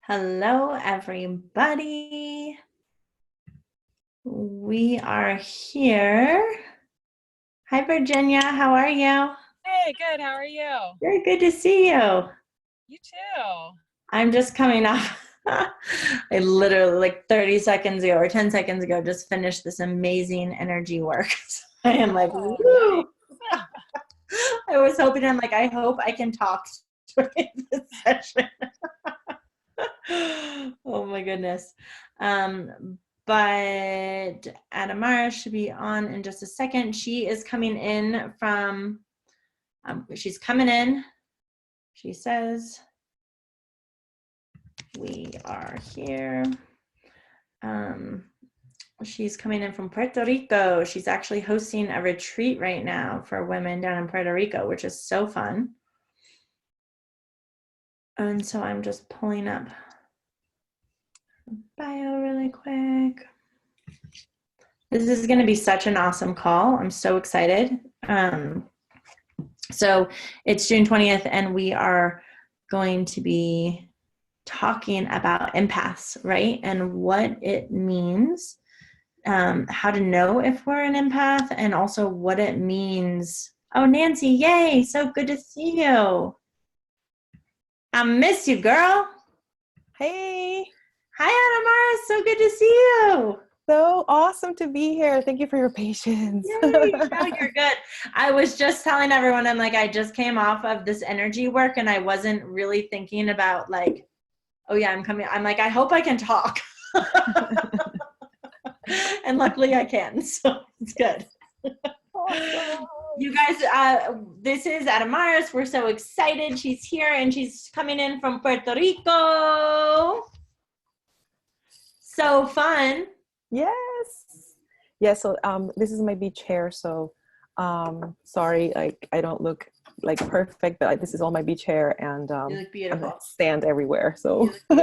Hello, everybody. We are here. Hi, Virginia. How are you? Hey, good. How are you? Very good to see you. You too. I'm just coming off. I literally, like 30 seconds ago or 10 seconds ago, just finished this amazing energy work. So I am like, Oh, woo. nice. I was hoping, I'm like, I hope I can talk during this session. Oh my goodness. But Adamaris should be on in just a second. She is coming in from, she's coming in. She says, we are here. She's coming in from Puerto Rico. She's actually hosting a retreat right now for women down in Puerto Rico, which is so fun. And so I'm just pulling up her bio really quick. This is going to be such an awesome call. I'm so excited. So it's June 20th, and we are going to be talking about empaths, right? And what it means, how to know if we're an empath, and also what it means. Oh, Nancy, yay. So good to see you. I miss you, girl. Hey, Hi, Adamara. So good to see you. so awesome to be here. Thank you for your patience. Yay. No, you're good. I was just telling everyone, I'm like, I just came off of this energy work and I wasn't really thinking about like, oh yeah, I'm coming. I'm like, I hope I can talk. And luckily I can, so it's good. Awesome. You guys, this is Adamaris. We're so excited. She's here and she's coming in from Puerto Rico. So fun. Yes. Yeah, so this is my beach hair, so sorry, I don't look like perfect, but this is all my beach hair, and You look I'm beautiful. gonna stand everywhere. So We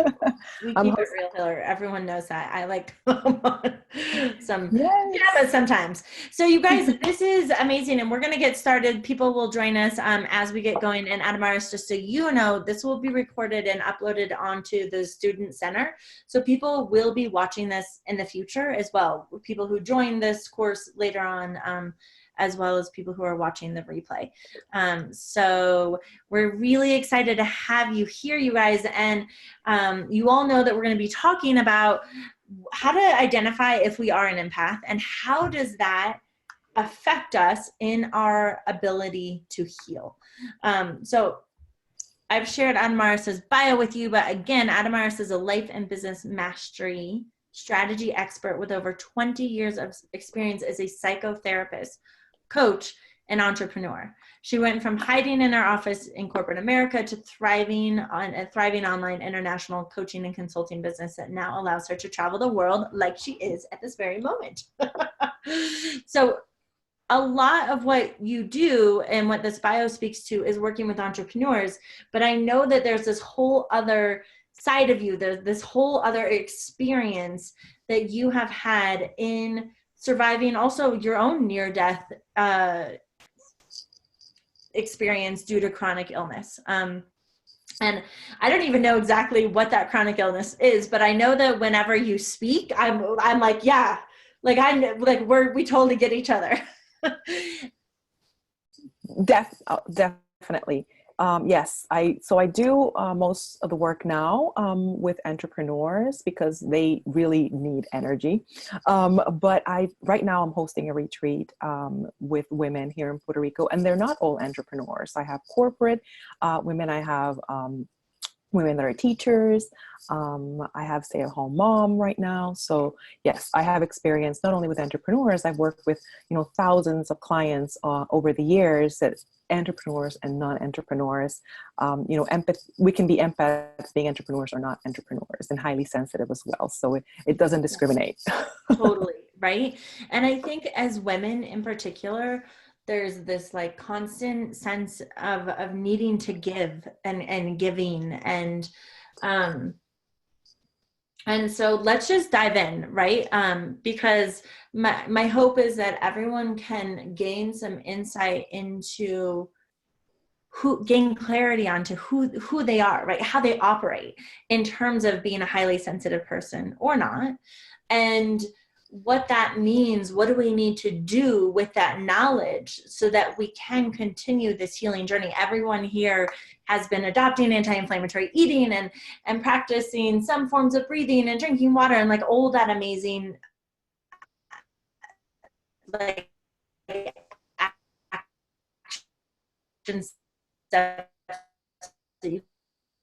I'm keep it real here. Everyone knows that. I like some yes. pajamas sometimes. So you guys, this is amazing, and we're gonna get started. People will join us as we get going. And Adamaris, just so you know, this will be recorded and uploaded onto the Student Center. So people will be watching this in the future as well. People who join this course later on, as well as people who are watching the replay. So we're really excited to have you here, you guys. And you all know that we're going to be talking about how to identify if we are an empath and how does that affect us in our ability to heal. So I've shared Adamaris' bio with you, but again, Adamaris is a life and business mastery strategy expert with over 20 years of experience as a psychotherapist, coach, and entrepreneur. She went from hiding in her office in corporate America to thriving on a thriving online international coaching and consulting business that now allows her to travel the world like she is at this very moment. So a lot of what you do and what this bio speaks to is working with entrepreneurs, but I know that there's this whole other side of you, there's this whole other experience that you have had in surviving also your own near-death experience due to chronic illness. And I don't even know exactly what that chronic illness is, but I know that whenever you speak, I'm like, yeah, like we totally get each other. Definitely. Yes, I do most of the work now with entrepreneurs because they really need energy. But right now I'm hosting a retreat with women here in Puerto Rico, and they're not all entrepreneurs. I have corporate women. I have women that are teachers. I have stay-at-home mom right now. So yes, I have experience not only with entrepreneurs. I've worked with thousands of clients over the years, that entrepreneurs and non-entrepreneurs. We can be empaths being entrepreneurs or not entrepreneurs, and highly sensitive as well. So it doesn't discriminate. Totally, right? And I think as women in particular, there's this like constant sense of needing to give and giving um and so let's just dive in, right? Because my hope is that everyone can gain some insight into who gain clarity onto who they are, right? How they operate in terms of being a highly sensitive person or not. And what that means, what do we need to do with that knowledge so that we can continue this healing journey? Everyone here has been adopting anti-inflammatory eating and practicing some forms of breathing and drinking water and like all that amazing like action steps that you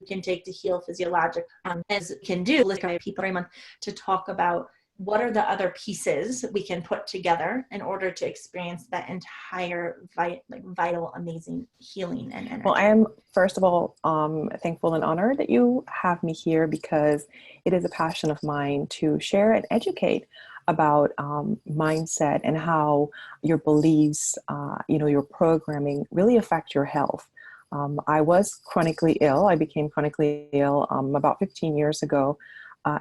can take to heal physiologic, as can do like people every month to talk about what are the other pieces we can put together in order to experience that entire vital, amazing healing and energy. Well, I am, first of all, thankful and honored that you have me here, because it is a passion of mine to share and educate about mindset and how your beliefs, your programming really affect your health. I was chronically ill. I became chronically ill about 15 years ago.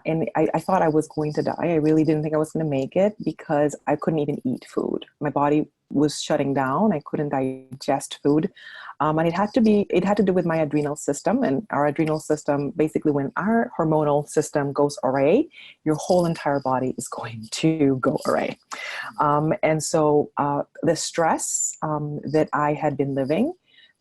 And I thought I was going to die. I really didn't think I was going to make it because I couldn't even eat food. My body was shutting down. I couldn't digest food. And it had to do with my adrenal system. And our adrenal system, basically when our hormonal system goes array, your whole entire body is going to go array. And so the stress that I had been living,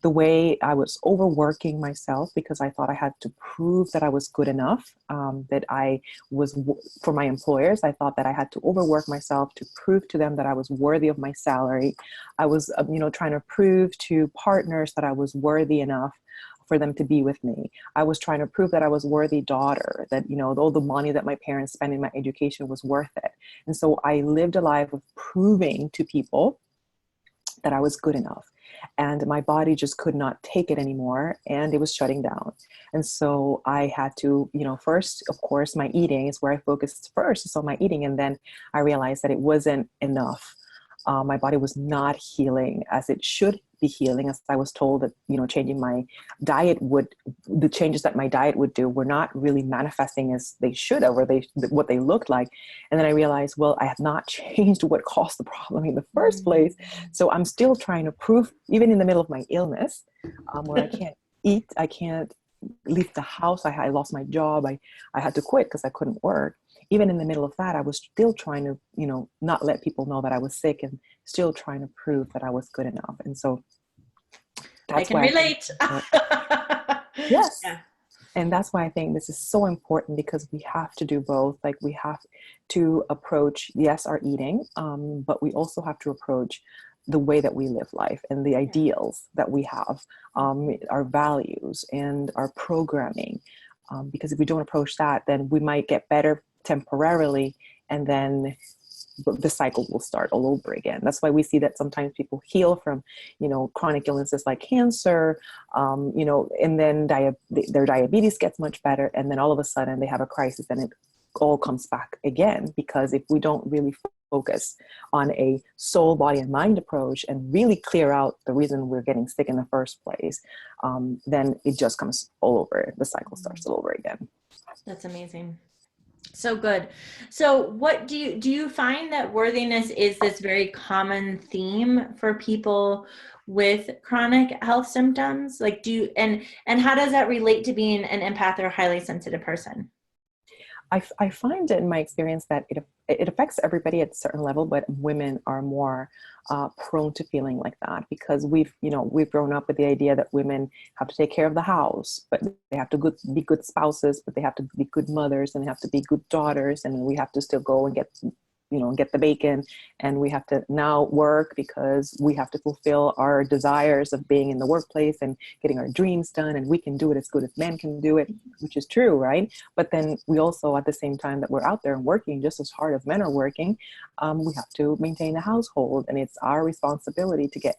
the way I was overworking myself because I thought I had to prove that I was good enough, that I was, for my employers, I thought that I had to overwork myself to prove to them that I was worthy of my salary. I was, trying to prove to partners that I was worthy enough for them to be with me. I was trying to prove that I was worthy daughter, that, all the money that my parents spent in my education was worth it. And so I lived a life of proving to people that I was good enough. And my body just could not take it anymore, and it was shutting down. And so I had to, first, of course, my eating is where I focused first. So my eating, and then I realized that it wasn't enough. My body was not healing as it should be healing, as I was told that, changing my diet the changes that my diet would do were not really manifesting as they should have, or what they looked like. And then I realized, well, I have not changed what caused the problem in the first place. So I'm still trying to prove, even in the middle of my illness, where I can't eat, I can't leave the house. I lost my job. I had to quit because I couldn't work. Even in the middle of that, I was still trying to, not let people know that I was sick, and still trying to prove that I was good enough. And so that's why I can relate. Yes. Yeah. And that's why I think this is so important, because we have to do both. Like, we have to approach, yes, our eating, but we also have to approach the way that we live life and the ideals that we have, our values and our programming. Because if we don't approach that, then we might get better temporarily, and then the cycle will start all over again. That's why we see that sometimes people heal from, chronic illnesses like cancer, and then their diabetes gets much better, and then all of a sudden they have a crisis, and it all comes back again. Because if we don't really focus on a soul, body, and mind approach and really clear out the reason we're getting sick in the first place, then it just comes all over. The cycle starts all over again. That's amazing. So good. So what do you find that worthiness is this very common theme for people with chronic health symptoms? Like, and how does that relate to being an empath or a highly sensitive person? I find in my experience that it affects everybody at a certain level, but women are more prone to feeling like that, because we've grown up with the idea that women have to take care of the house, but they have to be good spouses, but they have to be good mothers, and they have to be good daughters, and we have to still go and get the bacon, and we have to now work because we have to fulfill our desires of being in the workplace and getting our dreams done, and we can do it as good as men can do it, which is true, right? But then we also, at the same time that we're out there and working just as hard as men are working, we have to maintain the household, and it's our responsibility to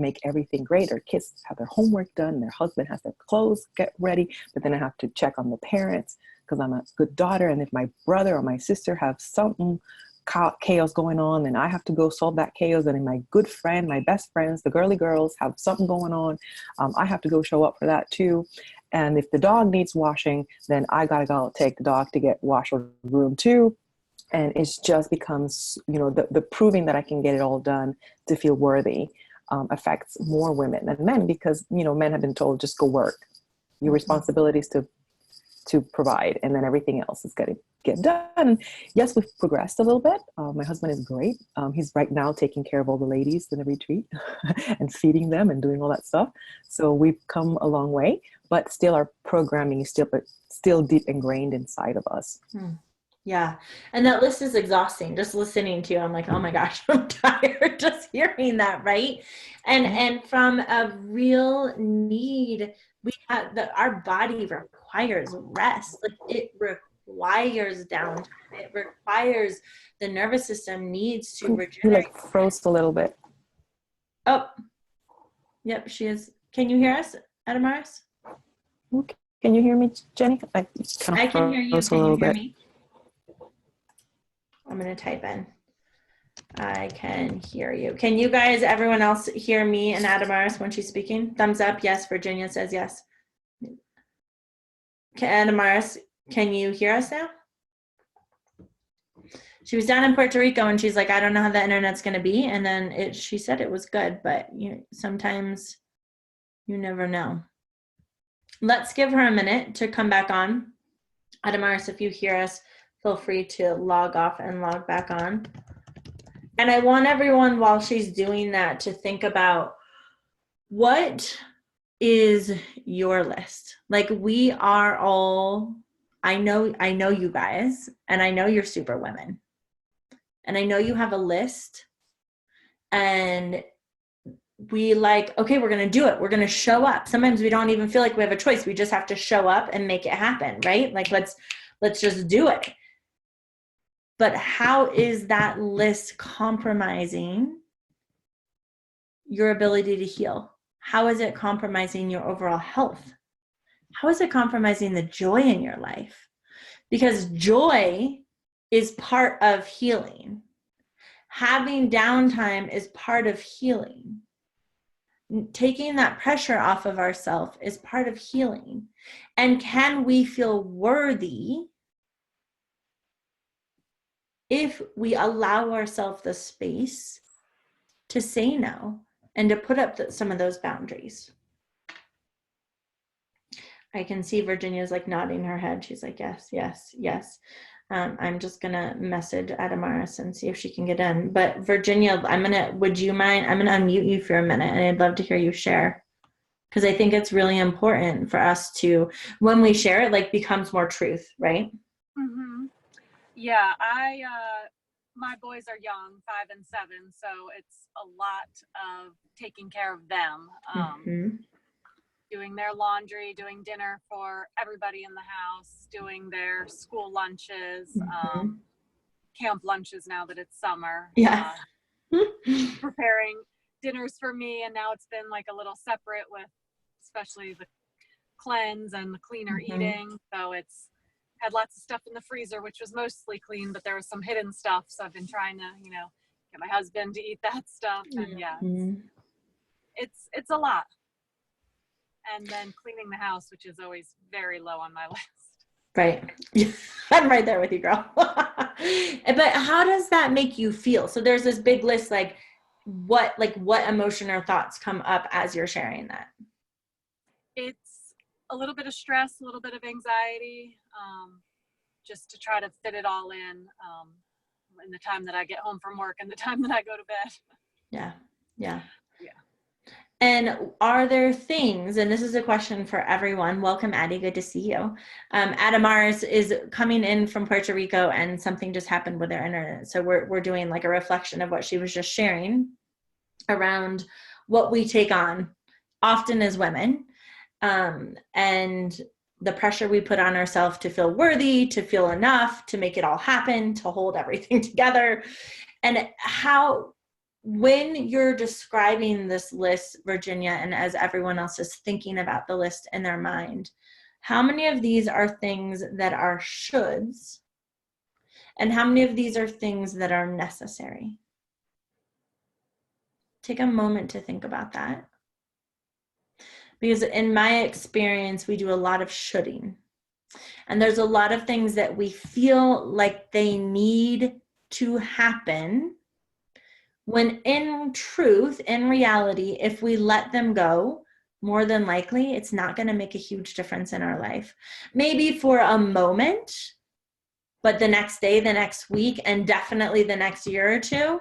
make everything great. Our kids have their homework done, their husband has their clothes get ready, but then I have to check on the parents because I'm a good daughter, and if my brother or my sister have something chaos going on, and I have to go solve that chaos. And my good friend, my best friends, the girly girls have something going on, I have to go show up for that too. And if the dog needs washing, then I gotta go take the dog to get washed or groomed too. And it just becomes, the proving that I can get it all done to feel worthy. affects more women than men because, men have been told just go work. Your responsibility is to provide, and then everything else is getting get done. Yes, we've progressed a little bit. My husband is great. He's right now taking care of all the ladies in the retreat and feeding them and doing all that stuff. So we've come a long way, but still our programming is still deep ingrained inside of us. Yeah. And that list is exhausting. Just listening to you, I'm like, oh my gosh, I'm tired just hearing that, right? And from a real need, we have our body requires rest. Like it requires downtime. It requires the nervous system needs to regenerate. You like froze a little bit. Oh, yep, she is. Can you hear us, Adamaris? Okay. Can you hear me, Jenny? I can hear you. Can you hear me? I'm going to type in. I can hear you. Can you guys, everyone else, hear me and Adamaris when she's speaking? Thumbs up. Yes. Virginia says yes. Adamaris, can you hear us now? She was down in Puerto Rico and she's like, I don't know how the internet's going to be. And then she said it was good, but sometimes you never know. Let's give her a minute to come back on. Adamaris, if you hear us, feel free to log off and log back on. And I want everyone, while she's doing that, to think about what is your list. Like we are all, I know you guys, and I know you're super women. And I know you have a list, and we okay, we're going to do it. We're going to show up. Sometimes we don't even feel like we have a choice. We just have to show up and make it happen, right? Like let's just do it. But how is that list compromising your ability to heal? How is it compromising your overall health? How is it compromising the joy in your life? Because joy is part of healing. Having downtime is part of healing. Taking that pressure off of ourselves is part of healing. And can we feel worthy if we allow ourselves the space to say no and to put up some of those boundaries? I can see Virginia's like nodding her head. She's like, yes, yes, yes. I'm just going to message Adamaris and see if she can get in. But Virginia, would you mind? I'm going to unmute you for a minute, and I'd love to hear you share. Because I think it's really important for us to, when we share it, becomes more truth, right? Mm-hmm. Yeah, my boys are young, 5 and 7, so it's a lot of taking care of them. Doing their laundry, doing dinner for everybody in the house, doing their school lunches, camp lunches now that it's summer. Yeah. Preparing dinners for me, and now it's been a little separate with especially the cleanse and the cleaner eating. So it's had lots of stuff in the freezer, which was mostly clean, but there was some hidden stuff. So I've been trying to, get my husband to eat that stuff. And it's a lot. And then cleaning the house, which is always very low on my list. Right. I'm right there with you, girl. But how does that make you feel? So there's this big list, what emotion or thoughts come up as you're sharing that? It's a little bit of stress, a little bit of anxiety, just to try to fit it all in the time that I get home from work and the time that I go to bed. Yeah. And are there things, and this is a question for everyone. Welcome, Addie. Good to see you. Adamaris is coming in from Puerto Rico, and something just happened with their internet. So we're doing a reflection of what she was just sharing around what we take on often as women, and the pressure we put on ourselves to feel worthy, to feel enough, to make it all happen, to hold everything together. And how, when you're describing this list, Virginia, and as everyone else is thinking about the list in their mind, how many of these are things that are shoulds, and how many of these are things that are necessary? Take a moment to think about that. Because in my experience, we do a lot of shoulding. And there's a lot of things that we feel like they need to happen. when in truth, in reality, if we let them go, more than likely, it's not going to make a huge difference in our life. Maybe for a moment, but the next day, the next week, and definitely the next year or two,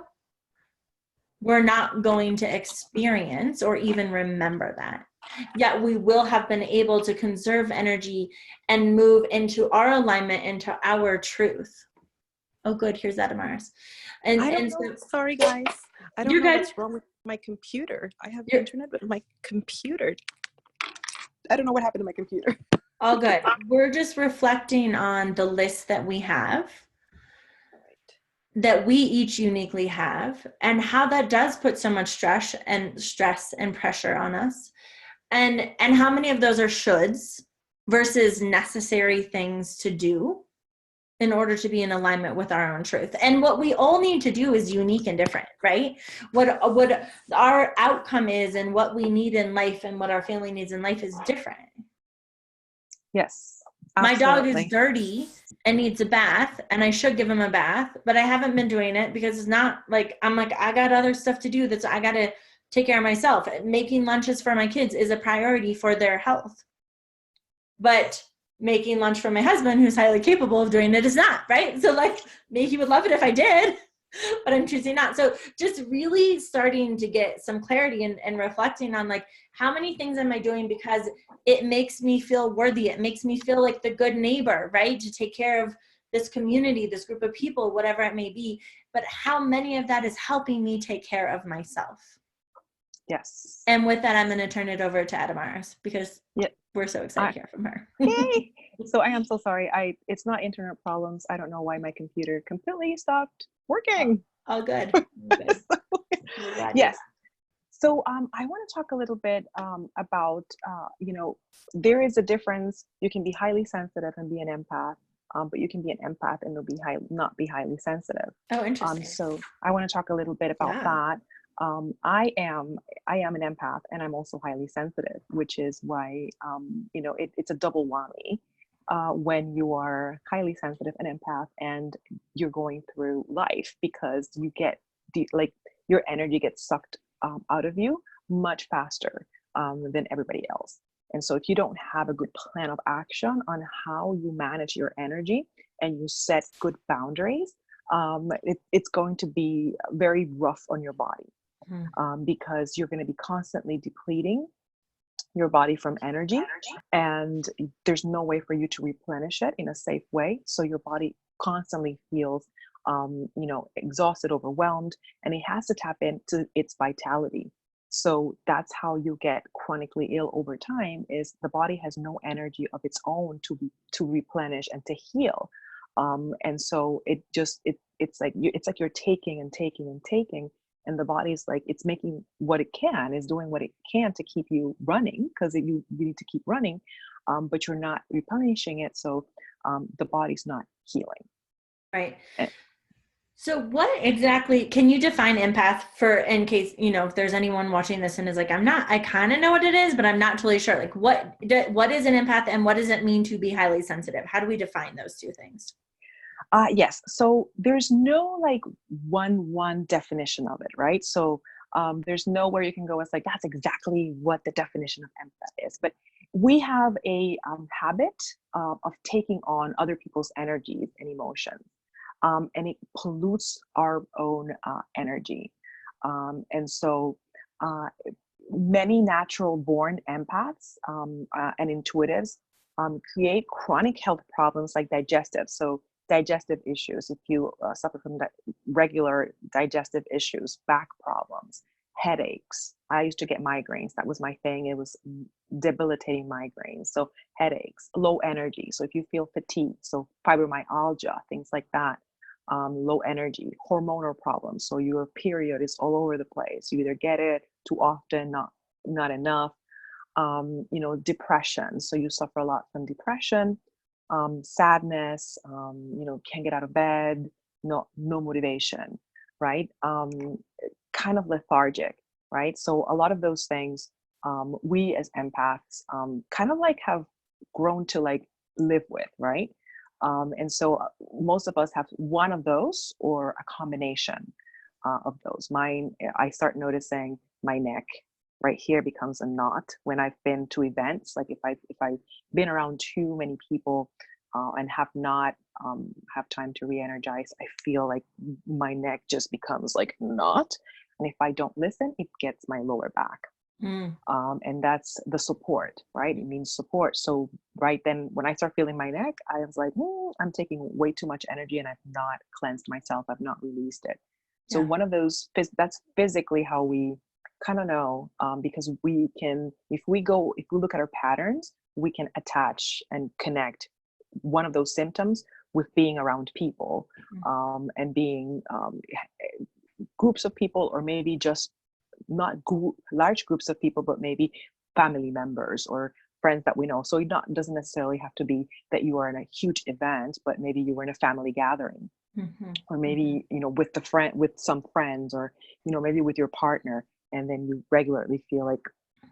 we're not going to experience or even remember that. Yet we will have been able to conserve energy and move into our alignment, into our truth. Oh, good. Here's Adamaris. I don't know. Sorry, guys. I don't You're know good. what's wrong with my computer. I have internet, but my computer, I don't know what happened to my computer. All good. We're just reflecting on the list that we have, that we each uniquely have, and how that does put so much stress and pressure on us, and how many of those are shoulds versus necessary things to do in order to be in alignment with our own truth. And what we all need to do is unique and different, right? What our outcome is and what we need in life and what our family needs in life is different. Yes. My dog Absolutely. is dirty and needs a bath, and I should give him a bath, but I haven't been doing it because it's not like, I'm like, I got other stuff to do. I got to take care of myself. Making lunches for my kids is a priority for their health. But making lunch for my husband, who's highly capable of doing it, is not, right? So like, maybe he would love it if I did, but I'm choosing not. So just really starting to get some clarity and reflecting on like, how many things am I doing because it makes me feel worthy? It makes me feel like the good neighbor, right? To take care of this community, this group of people, whatever it may be. But how many of that is helping me take care of myself? Yes. And with that, I'm going to turn it over to Adamaris because we're so excited to hear from her. Yay! So I am so sorry. It's not internet problems. I don't know why my computer completely stopped working. All good. Good. Yes. So I want to talk a little bit about, there is a difference. You can be highly sensitive and be an empath, but you can be an empath and not be highly sensitive. Oh, interesting. So I want to talk a little bit about that. I am an empath and I'm also highly sensitive, which is why, it's a double whammy when you are highly sensitive and empath and you're going through life, because you get your energy gets sucked out of you much faster than everybody else. And so if you don't have a good plan of action on how you manage your energy and you set good boundaries, it's going to be very rough on your body. Because you're going to be constantly depleting your body from energy, and there's no way for you to replenish it in a safe way. So your body constantly feels, exhausted, overwhelmed, and it has to tap into its vitality. So that's how you get chronically ill over time, is the body has no energy of its own to replenish and to heal. And so it's like you're taking and taking and taking. And the body's like, it's making what it can, is doing what it can to keep you running, because you need to keep running, but you're not replenishing it. So the body's not healing. Right. So what exactly, can you define empath in case, if there's anyone watching this and is like, I kind of know what it is, but I'm not totally sure. Like what is an empath and what does it mean to be highly sensitive? How do we define those two things? Yes. So there's no like one definition of it, right? So there's nowhere you can go. It's like, that's exactly what the definition of empath is. But we have a habit of taking on other people's energies and emotions, and it pollutes our own energy. And so many natural born empaths and intuitives create chronic health problems like digestive. So digestive issues, if you suffer from regular digestive issues, back problems, headaches. I used to get migraines. That was my thing. It was debilitating migraines. So headaches, low energy. So if you feel fatigued, so fibromyalgia, things like that, low energy, hormonal problems. So your period is all over the place. You either get it too often, not enough. Depression. So you suffer a lot from depression. Sadness, can't get out of bed, no motivation, right? Kind of lethargic, right? So a lot of those things, we as empaths kind of like have grown to like live with, right? And so most of us have one of those or a combination. of those. Mine, I start noticing my neck right here becomes a knot when I've been to events. Like if I've been around too many people and have not have time to re-energize, I feel like my neck just becomes like a knot. And if I don't listen, it gets my lower back. Mm. And that's the support, right? It means support. So right then when I start feeling my neck, I was like, I'm taking way too much energy and I've not cleansed myself. I've not released it. So Yeah. one of those, that's physically how we kind of know, because we can, if we look at our patterns, we can attach and connect one of those symptoms with being around people, and being groups of people, or maybe just not large groups of people, but maybe family members or friends that we know. So it doesn't necessarily have to be that you are in a huge event, but maybe you were in a family gathering, or maybe, with some friends, or, maybe with your partner. And then you regularly feel like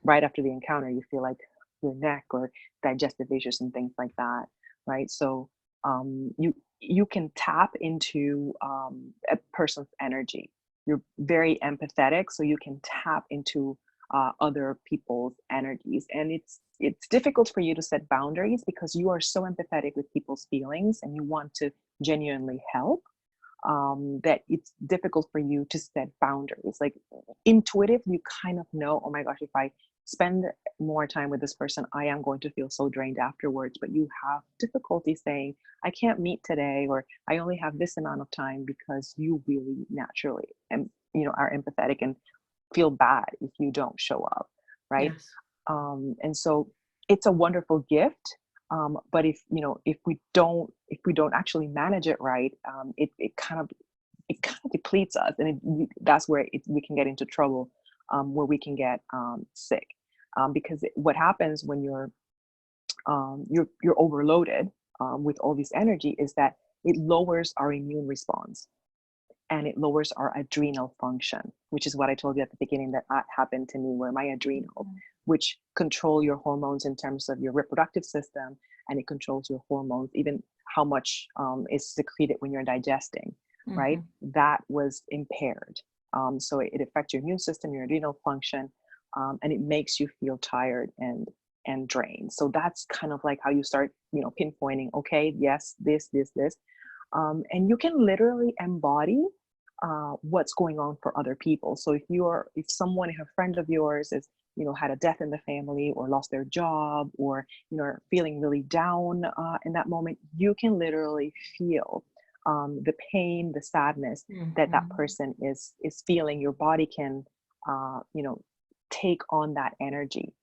right after the encounter, you feel like your neck or digestive issues and things like that. Right. So you can tap into a person's energy. You're very empathetic, so you can tap into other people's energies. And it's difficult for you to set boundaries because you are so empathetic with people's feelings and you want to genuinely help, that it's difficult for you to set boundaries. Like intuitively, you kind of know, oh my gosh, if I spend more time with this person, I am going to feel so drained afterwards. But you have difficulty saying, I can't meet today, or I only have this amount of time, because you really naturally are empathetic and feel bad if you don't show up, right? Yes. And so it's a wonderful gift. But if we don't actually manage it right, it kind of depletes us, and that's where we can get into trouble, where we can get sick, because what happens when you're overloaded with all this energy is that it lowers our immune response, and it lowers our adrenal function, which is what I told you at the beginning that happened to me, where my adrenal, which control your hormones in terms of your reproductive system, and it controls your hormones, even how much is secreted when you're digesting, right? That was impaired. So it affects your immune system, your adrenal function, and it makes you feel tired and drained. So that's kind of like how you start, pinpointing, okay, yes, this. And you can literally embody what's going on for other people. So if a friend of yours is, had a death in the family, or lost their job, or, are feeling really down in that moment, you can literally feel the pain, the sadness that person is feeling. Your body can, take on that energy.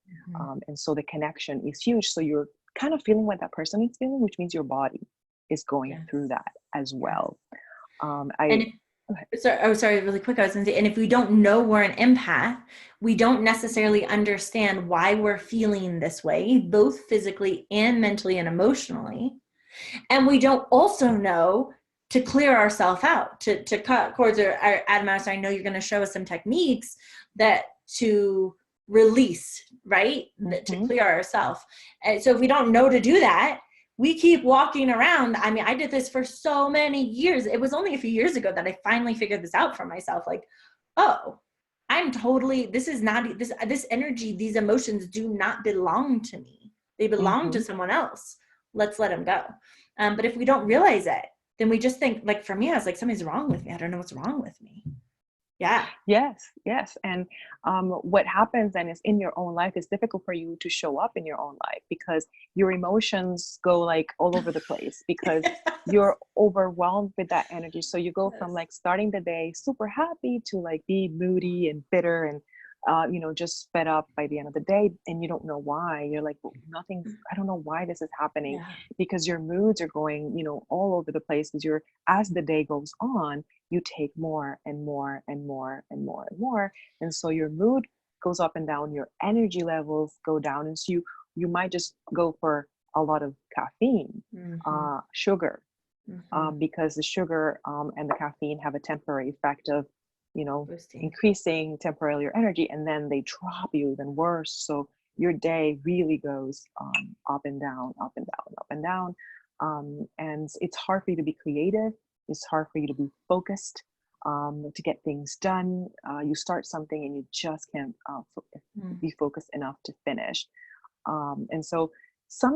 And so the connection is huge. So you're kind of feeling what that person is feeling, which means your body is going through that as well. Sorry, really quick. I was going to say, and if we don't know we're an empath, we don't necessarily understand why we're feeling this way, both physically and mentally and emotionally. And we don't also know to clear ourselves out, to cut cords. Or Adamaris, I know you're going to show us some techniques to release, right? To clear ourselves. And so if we don't know to do that, we keep walking around. I mean, I did this for so many years. It was only a few years ago that I finally figured this out for myself. Like, oh, this is not, this energy, these emotions do not belong to me. They belong to someone else. Let's let them go. But if we don't realize it, then we just think, like for me, I was like, something's wrong with me. I don't know what's wrong with me. Yeah. Yes. And what happens then is, in your own life, it's difficult for you to show up in your own life because your emotions go like all over the place because you're overwhelmed with that energy. So you go from like starting the day super happy to like be moody and bitter and just fed up by the end of the day, and you don't know why. You're like, I don't know why this is happening, because your moods are going, all over the place, because as the day goes on, you take more and more and more and more and more. And so your mood goes up and down, your energy levels go down. And so you might just go for a lot of caffeine, sugar, because the sugar and the caffeine have a temporary effect of boosting, increasing temporarily your energy, and then they drop you even worse. So your day really goes up and down, up and down, up and down. And it's hard for you to be creative. It's hard for you to be focused. to get things done. You start something and you just can't be focused enough to finish. And so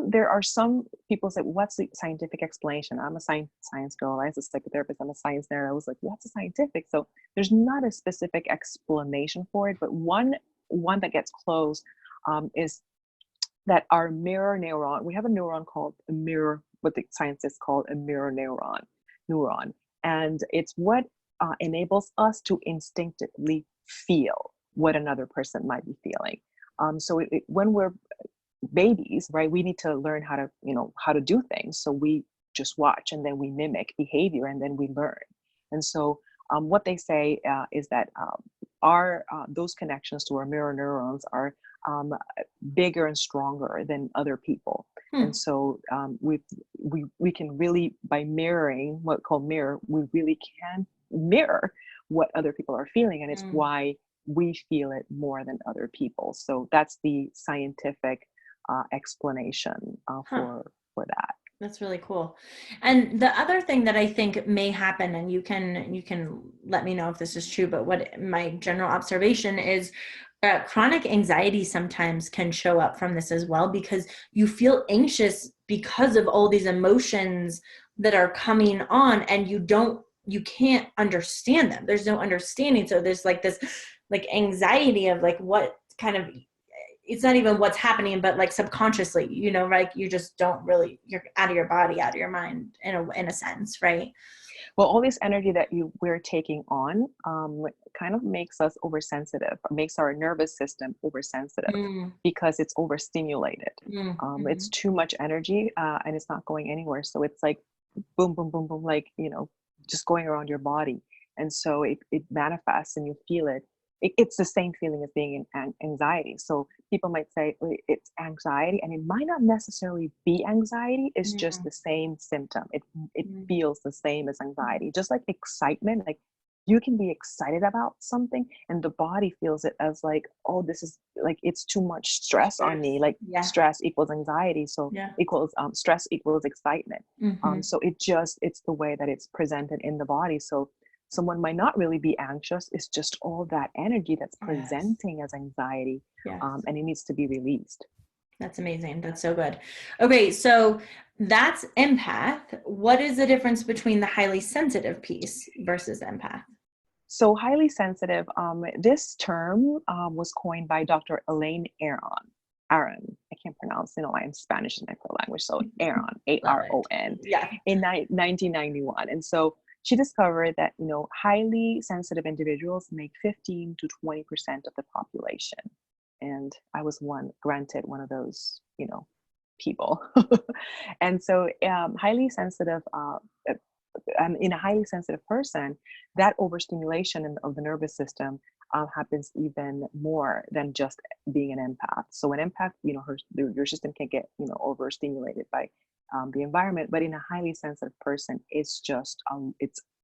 there are some people say, what's the scientific explanation? I'm a science girl. As a psychotherapist, I'm a science nerd. I was like, what's the scientific? So there's not a specific explanation for it, but one that gets close is that our mirror neuron, we have a neuron called a mirror, what the scientists call a mirror neuron. And it's what enables us to instinctively feel what another person might be feeling. So when we're babies, right, we need to learn how to do things. So we just watch, and then we mimic behavior, and then we learn. And so what they say is that those connections to our mirror neurons are bigger and stronger than other people. And so we can really, by mirroring, what we call mirror, we really can mirror what other people are feeling, and it's why we feel it more than other people. So that's the scientific explanation for that. That's really cool. And the other thing that I think may happen, and you can let me know if this is true, but what my general observation is, chronic anxiety sometimes can show up from this as well, because you feel anxious because of all these emotions that are coming on, and you can't understand them. There's no understanding. So there's like this like anxiety of like what kind of, it's not even what's happening, but like subconsciously, like you just don't really, you're out of your body, out of your mind in a sense, right? Well, all this energy that we're taking on kind of makes us oversensitive, makes our nervous system oversensitive because it's overstimulated. It's too much energy and it's not going anywhere. So it's like boom, boom, boom, boom, like, just going around your body. And so it manifests and you feel it. It's the same feeling as being in anxiety. So people might say it's anxiety, and it might not necessarily be anxiety. It's just the same symptom. It feels the same as anxiety, just like excitement. Like you can be excited about something and the body feels it as like, oh, this is like, it's too much stress on me. Like stress equals anxiety. So equals stress equals excitement. So it's the way that it's presented in the body. So someone might not really be anxious. It's just all that energy that's presenting as anxiety, and it needs to be released. That's amazing. That's so good. Okay, so that's empath. What is the difference between the highly sensitive piece versus empath? So highly sensitive, this term was coined by Dr. Elaine Aron. I can't pronounce, I'm Spanish is my first language. So Aron, A-R-O-N, in 1991. And so she discovered that, highly sensitive individuals make 15 to 20% of the population. And I was granted one of those, people. And so highly sensitive, in a highly sensitive person, that overstimulation of the nervous system happens even more than just being an empath. So an empath, your system can get, overstimulated by the environment, but in a highly sensitive person, it's just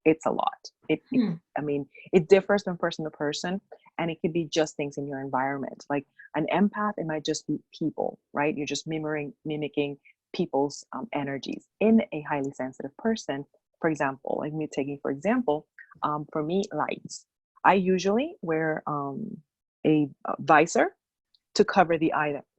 it's a lot. It differs from person to person, and it could be just things in your environment. Like an empath, it might just be people, right? You're just mimicking people's energies. In a highly sensitive person, for example, like me taking for example, for me, lights. I usually wear a visor to cover the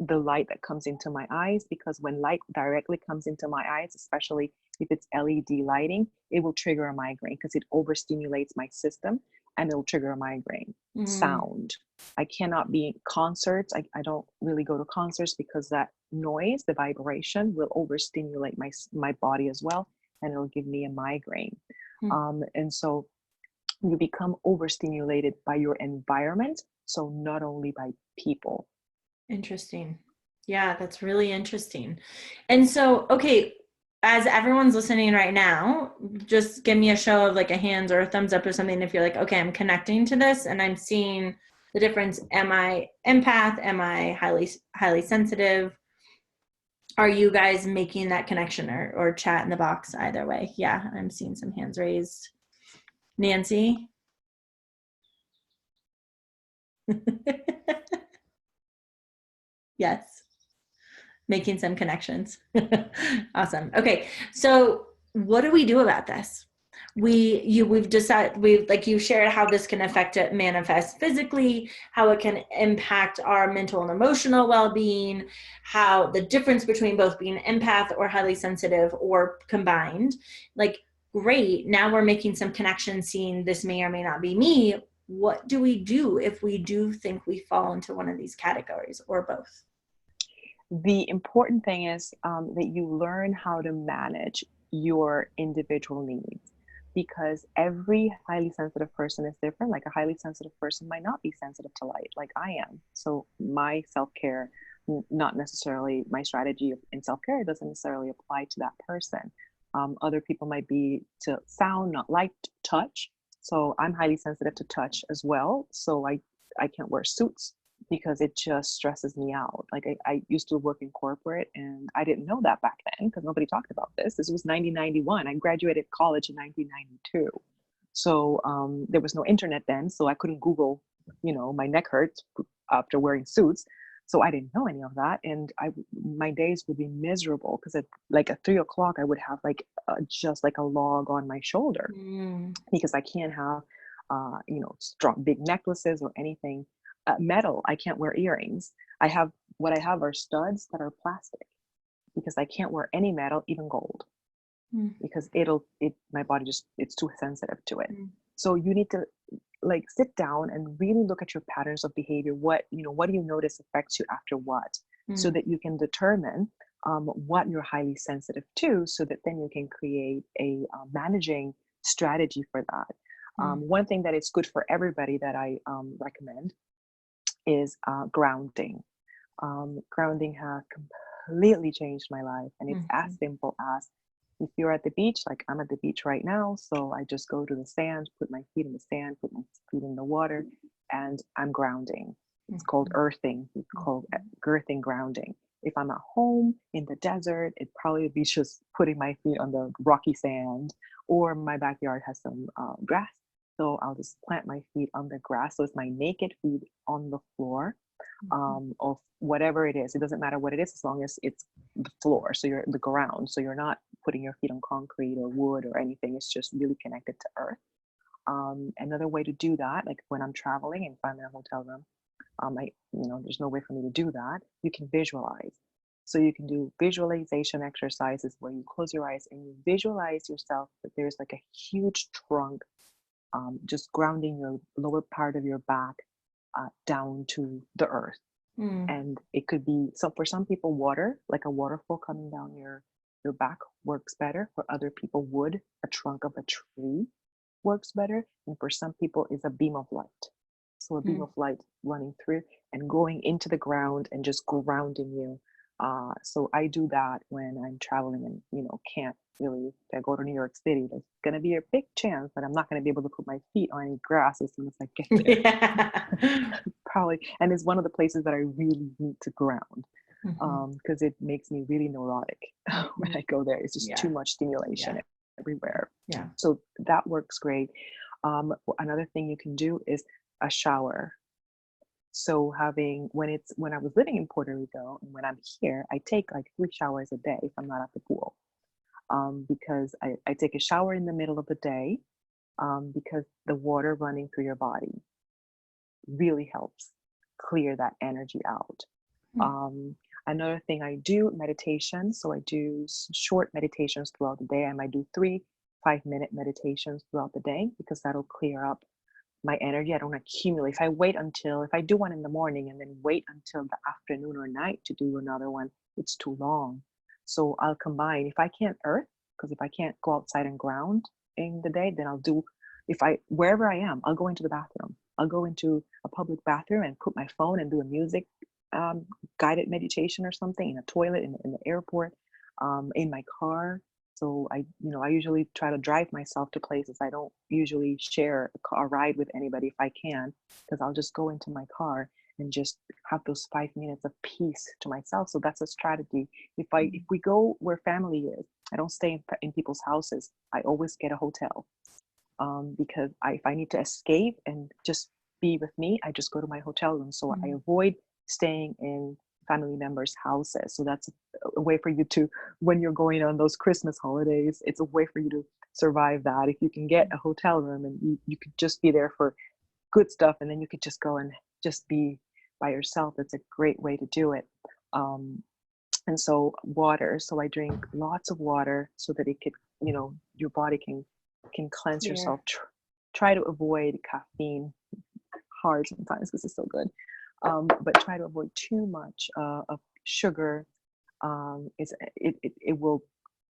light that comes into my eyes, because when light directly comes into my eyes, especially if it's LED lighting, it will trigger a migraine because it overstimulates my system and it'll trigger a migraine. Sound. I cannot be in concerts. I don't really go to concerts because that noise, the vibration, will overstimulate my body as well, and it'll give me a migraine. And so you become overstimulated by your environment, so not only by people. Interesting. Yeah, that's really interesting. And so, okay, as everyone's listening right now, just give me a show of like a hands or a thumbs up or something if you're like, okay, I'm connecting to this and I'm seeing the difference. Am I empath? Am I highly sensitive? Are you guys making that connection, or chat in the box either way? Yeah, I'm seeing some hands raised. Nancy? Yes. Making some connections. Awesome. Okay. So what do we do about this? we've decided, like you shared how this can affect it, manifest physically, how it can impact our mental and emotional well-being, how the difference between both being empath or highly sensitive or combined. Like, great, now we're making some connections, seeing this may or may not be me. What do we do if we do think we fall into one of these categories or both? The important thing is that you learn how to manage your individual needs, because every highly sensitive person is different. Like a highly sensitive person might not be sensitive to light like I am. So my self-care, not necessarily my strategy in self-care, doesn't necessarily apply to that person. Other people might be to sound, not like touch. So I'm highly sensitive to touch as well. So I can't wear suits because it just stresses me out. Like I used to work in corporate, and I didn't know that back then because nobody talked about this. This was 1991. I graduated college in 1992. So there was no internet then, so I couldn't Google, my neck hurts after wearing suits. So I didn't know any of that. And my days would be miserable because at 3 o'clock, I would have just like a log on my shoulder because I can't have, strong, big necklaces or anything. Metal, I can't wear earrings. What I have are studs that are plastic because I can't wear any metal, even gold, because my body it's too sensitive to it. So you need to sit down and really look at your patterns of behavior. What do you notice affects you after what, so that you can determine what you're highly sensitive to, so that then you can create a managing strategy for that. One thing that is good for everybody that I recommend is grounding. Grounding has completely changed my life, and it's as simple as, if you're at the beach, like I'm at the beach right now, so I just go to the sand, put my feet in the sand, put my feet in the water, and I'm grounding. It's called earthing. It's called girthing, grounding. If I'm at home in the desert, it'd probably be just putting my feet on the rocky sand, or my backyard has some grass. So I'll just plant my feet on the grass. So it's my naked feet on the floor of whatever it is. It doesn't matter what it is, as long as it's the floor. So you're the ground. So you're not putting your feet on concrete or wood or anything. It's just really connected to earth. Another way to do that, like when I'm traveling and if I'm in a hotel room, there's no way for me to do that. You can visualize. So you can do visualization exercises where you close your eyes and you visualize yourself that there's like a huge trunk, just grounding your lower part of your back down to the earth. And it could be, so for some people, water, like a waterfall coming down your back works better. For other people, wood, a trunk of a tree works better. And for some people, it's a beam of light. So a beam of light running through and going into the ground and just grounding you. So I do that when I'm traveling and, can't really, if I go to New York City, there's going to be a big chance that I'm not going to be able to put my feet on any grass as soon as I get there. Yeah. Probably. And it's one of the places that I really need to ground because it makes me really neurotic when I go there. It's just too much stimulation everywhere. Yeah. So that works great. Another thing you can do is a shower. So when I was living in Puerto Rico and when I'm here, I take like 3 showers a day if I'm not at the pool. Because I take a shower in the middle of the day because the water running through your body really helps clear that energy out. Another thing I do, meditation. So I do short meditations throughout the day. I might do 3 5-minute meditations throughout the day because that'll clear up my energy. I don't accumulate. If I do one in the morning and then wait until the afternoon or night to do another one, it's too long. So I'll combine. If I can't earth, because if I can't go outside and ground in the day, then I'll do, wherever I am, I'll go into the bathroom. I'll go into a public bathroom and put my phone and do a music guided meditation or something in a toilet, in the airport, in my car. So I usually try to drive myself to places. I don't usually share a ride with anybody if I can, because I'll just go into my car and just have those 5 minutes of peace to myself. So that's a strategy. If we go where family is, I don't stay in people's houses. I always get a hotel because if I need to escape and just be with me, I just go to my hotel room. So I avoid staying in family members' houses. So that's a way for you to, when you're going on those Christmas holidays, it's a way for you to survive that. If you can get a hotel room and you could just be there for good stuff, and then you could just go and just be by yourself, it's a great way to do it. And so water, so I drink lots of water so that it could, your body can cleanse yourself. Try to avoid caffeine, hard sometimes because it's so good, but try to avoid too much of sugar. It will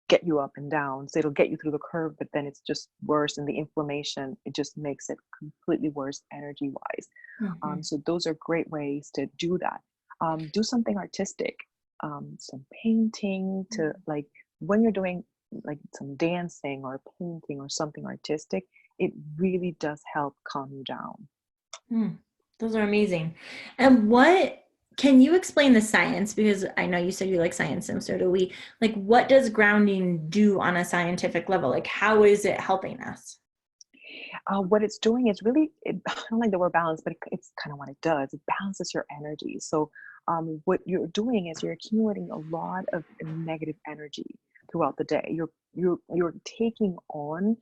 get you up and down, so it'll get you through the curve, but then it's just worse, and the inflammation, it just makes it completely worse energy wise. So those are great ways to do that. Do something artistic, some painting, to like when you're doing like some dancing or painting or something artistic, it really does help calm you down. Those are amazing. And can you explain the science? Because I know you said you like science, and so do we. Like, what does grounding do on a scientific level? Like, how is it helping us? What it's doing is really, I don't like the word balance, but it's kind of what it does. It balances your energy. So what you're doing is you're accumulating a lot of negative energy throughout the day. You're taking on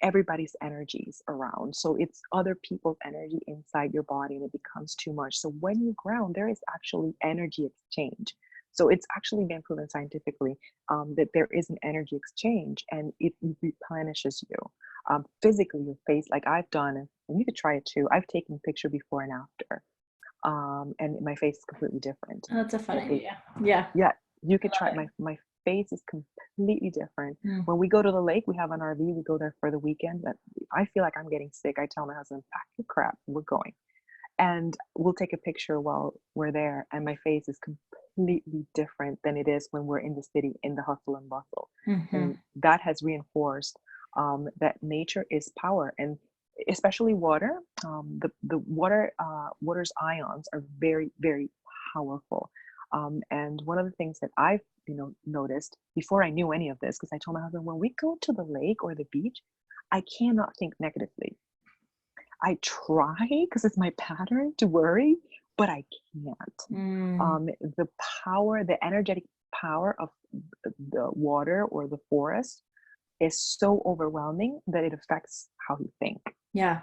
everybody's energies around. So it's other people's energy inside your body, and it becomes too much. So when you ground, there is actually energy exchange. So it's actually been proven scientifically that there is an energy exchange, and it replenishes you. Physically, your face, like I've done, and you could try it too. I've taken picture before and after, and my face is completely different. Oh, that's a fun idea. Yeah. Yeah, you could try. My face is completely different. When we go to the lake, we have an RV. We go there for the weekend. But if I feel like I'm getting sick, I tell my husband, pack your crap, we're going. And we'll take a picture while we're there, and my face is completely different than it is when we're in the city, in the hustle and bustle. And that has reinforced that nature is power, and especially water. The water's ions are very, very powerful. And one of the things that I've noticed before I knew any of this, because I told my husband, when we go to the lake or the beach, I cannot think negatively. I try because it's my pattern to worry, but I can't. The power, the energetic power of the water or the forest is so overwhelming that it affects how you think. Yeah.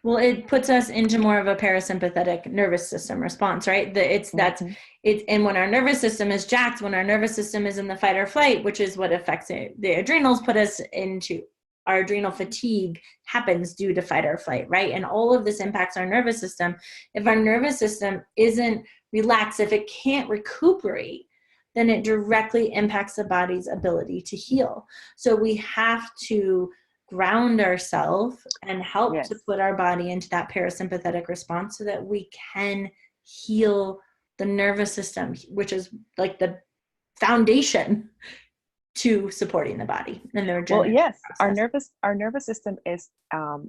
Well, it puts us into more of a parasympathetic nervous system response, right? And when our nervous system is jacked, when our nervous system is in the fight or flight, which is what affects it, the adrenals put us into. Our adrenal fatigue happens due to fight or flight, right? And all of this impacts our nervous system. If our nervous system isn't relaxed, if it can't recuperate, then it directly impacts the body's ability to heal. So we have to ground ourselves and help to put our body into that parasympathetic response so that we can heal the nervous system, which is like the foundation to supporting the body and the regeneration process. Our nervous system is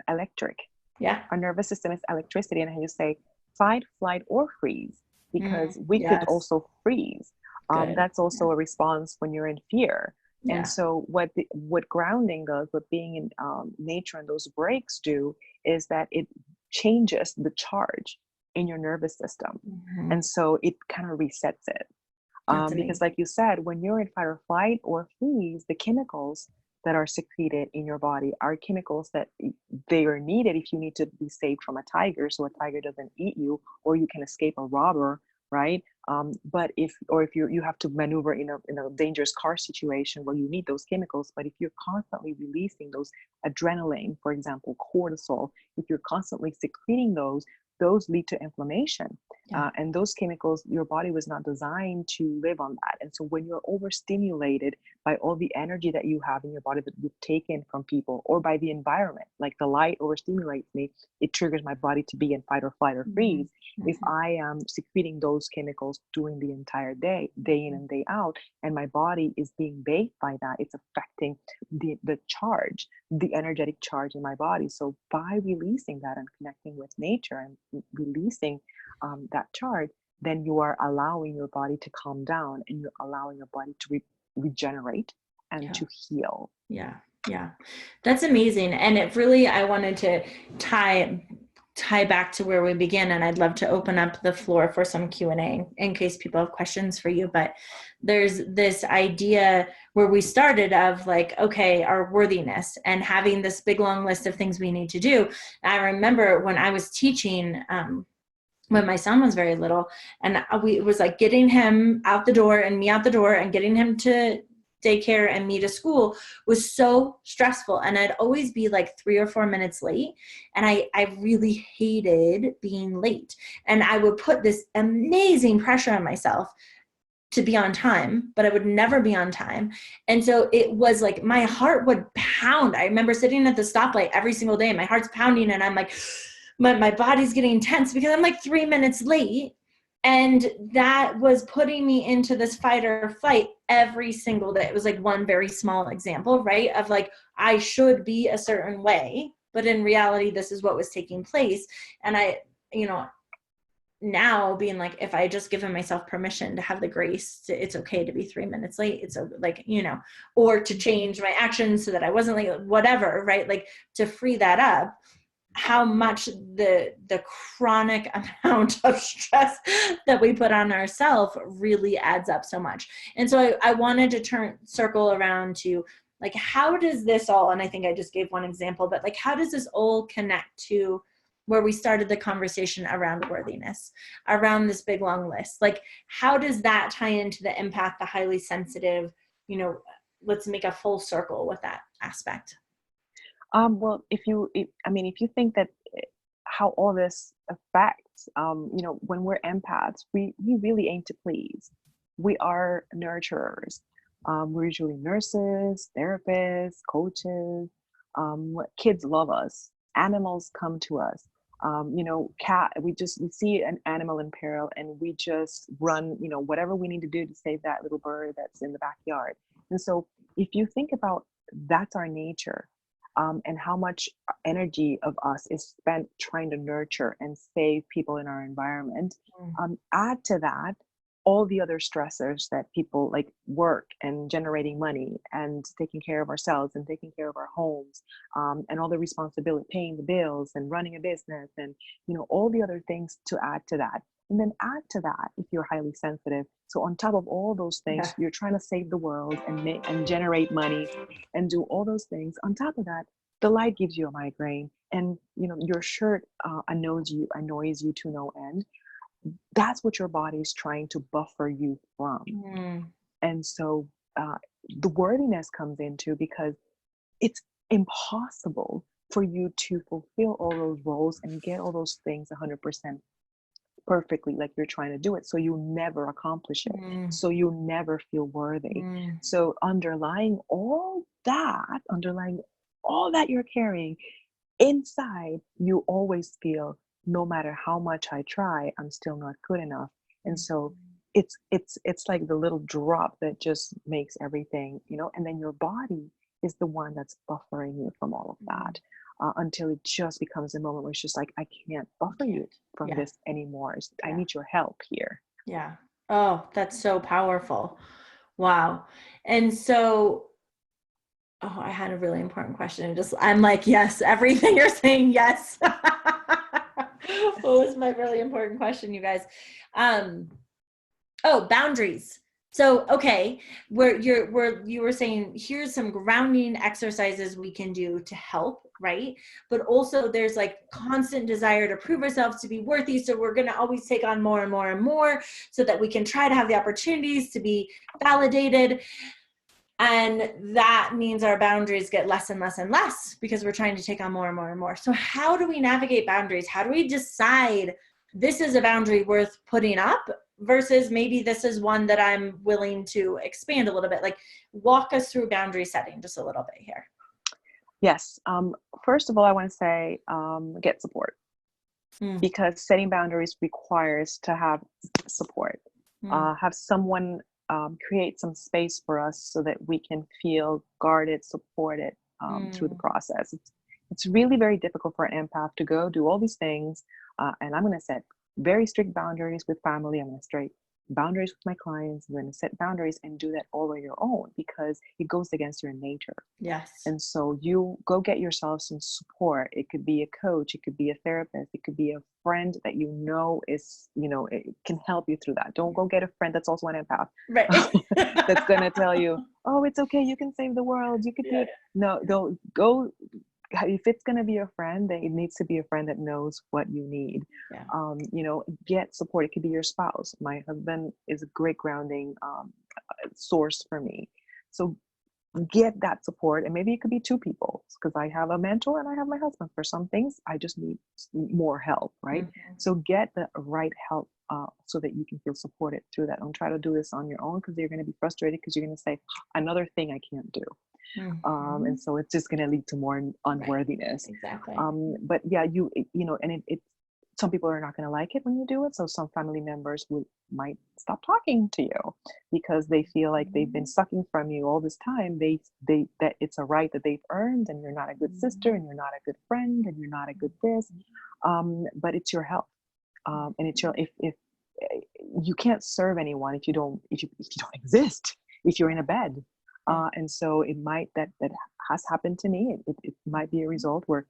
electric. Yeah. Our nervous system is electricity, and you say fight, flight, or freeze, because we could also freeze. That's also a response when you're in fear. Yeah. And so what grounding does, what being in nature and those breaks do, is that it changes the charge in your nervous system. And so it kind of resets it. Because like you said, when you're in fight or flight or freeze, the chemicals that are secreted in your body are chemicals that they are needed if you need to be saved from a tiger, so a tiger doesn't eat you, or you can escape a robber, right? But if you have to maneuver in a dangerous car situation where you need those chemicals, but if you're constantly releasing those adrenaline, for example, cortisol, if you're constantly secreting those lead to inflammation. And those chemicals, your body was not designed to live on that. And so when you're overstimulated by all the energy that you have in your body that you've taken from people, or by the environment, like the light overstimulates me, it triggers my body to be in fight or flight or freeze. If I am secreting those chemicals during the entire day, day in and day out, and my body is being bathed by that, it's affecting the charge, the energetic charge in my body. So by releasing that and connecting with nature and releasing that charge, then you are allowing your body to calm down, and you're allowing your body to regenerate and to heal. Yeah. That's amazing. And it really, I wanted to tie tie back to where we began, and I'd love to open up the floor for some Q&A in case people have questions for you. But there's this idea where we started of like, okay, our worthiness and having this big long list of things we need to do. I remember when I was teaching, when my son was very little, and it was like getting him out the door and me out the door and getting him to daycare and me to school was so stressful. And I'd always be like 3 or 4 minutes late. And I really hated being late. And I would put this amazing pressure on myself to be on time, but I would never be on time. And so it was like my heart would pound. I remember sitting at the stoplight every single day, and my heart's pounding, and I'm like, my body's getting tense because I'm like 3 minutes late. And that was putting me into this fight or flight every single day. It was like one very small example, right? Of like, I should be a certain way, but in reality, this is what was taking place. And I, now being like, if I just given myself permission to have the grace to, it's okay to be 3 minutes late. It's like, or to change my actions so that I wasn't late, whatever, right? Like to free that up, how much the chronic amount of stress that we put on ourselves really adds up so much. And so I wanted to circle around to like, how does this all, and I think I just gave one example, but like, how does this all connect to where we started the conversation around worthiness, around this big long list? Like, how does that tie into the empath, the highly sensitive, let's make a full circle with that aspect. Well, if you think that how all this affects, when we're empaths, we really aim to please. We are nurturers. We're usually nurses, therapists, coaches. Kids love us. Animals come to us. We see an animal in peril and we just run, whatever we need to do to save that little bird that's in the backyard. And so if you think about that's our nature. And how much energy of us is spent trying to nurture and save people in our environment. Add to that all the other stressors that people like work and generating money and taking care of ourselves and taking care of our homes, and all the responsibility, paying the bills and running a business and, all the other things to add to that. And then add to that, if you're highly sensitive. So on top of all those things, you're trying to save the world and generate money and do all those things. On top of that, the light gives you a migraine, and your shirt annoys you to no end. That's what your body is trying to buffer you from. And so the worthiness comes into, because it's impossible for you to fulfill all those roles and get all those things 100% perfectly like you're trying to do it, so you never accomplish it, so you never feel worthy. So underlying all that you're carrying inside, you always feel, no matter how much I try, I'm still not good enough. And so it's like the little drop that just makes everything, and then your body is the one that's buffering you from all of that. Until it just becomes a moment where it's just like, I can't buffer you from this anymore. I need your help here. Yeah. Oh, that's so powerful. Wow. And so, I had a really important question. I'm like, yes, everything you're saying, yes. What was my really important question, you guys? Boundaries. So, okay, you were saying, here's some grounding exercises we can do to help, right? But also there's like constant desire to prove ourselves to be worthy. So we're going to always take on more and more and more so that we can try to have the opportunities to be validated. And that means our boundaries get less and less and less because we're trying to take on more and more and more. So how do we navigate boundaries? How do we decide this is a boundary worth putting up versus maybe this is one that I'm willing to expand a little bit? Like, walk us through boundary setting just a little bit here. Yes. First of all, I want to say, get support, because setting boundaries requires to have support. Have someone create some space for us so that we can feel guarded, supported through the process. It's really very difficult for an empath to go do all these things. And I'm going to set very strict boundaries with family. I'm going to boundaries with my clients. I'm going to set boundaries and do that all on your own because it goes against your nature. Yes. And so you go get yourself some support. It could be a coach, it could be a therapist, it could be a friend that you know is, it can help you through that. Don't go get a friend that's also an empath. Right. That's going to tell you, oh, it's okay, you can save the world, you could do it. No, don't go. If it's going to be a friend, then it needs to be a friend that knows what you need. Yeah. Get support. It could be your spouse. My husband is a great grounding source for me. So get that support, and maybe it could be two people, because I have a mentor and I have my husband. For some things I just need more help, right? So get the right help so that you can feel supported through that. Don't try to do this on your own, because you're going to be frustrated, because you're going to say another thing I can't do. And so it's just going to lead to more unworthiness. Right. Exactly. But yeah, and it some people are not going to like it when you do it. So some family members might stop talking to you because they feel like they've been sucking from you all this time. They that it's a right that they've earned, and you're not a good sister, and you're not a good friend, and you're not a good this. But it's your health, and it's your if you can't serve anyone if you don't exist, if you're in a bed. And so it might that has happened to me. It might be a result where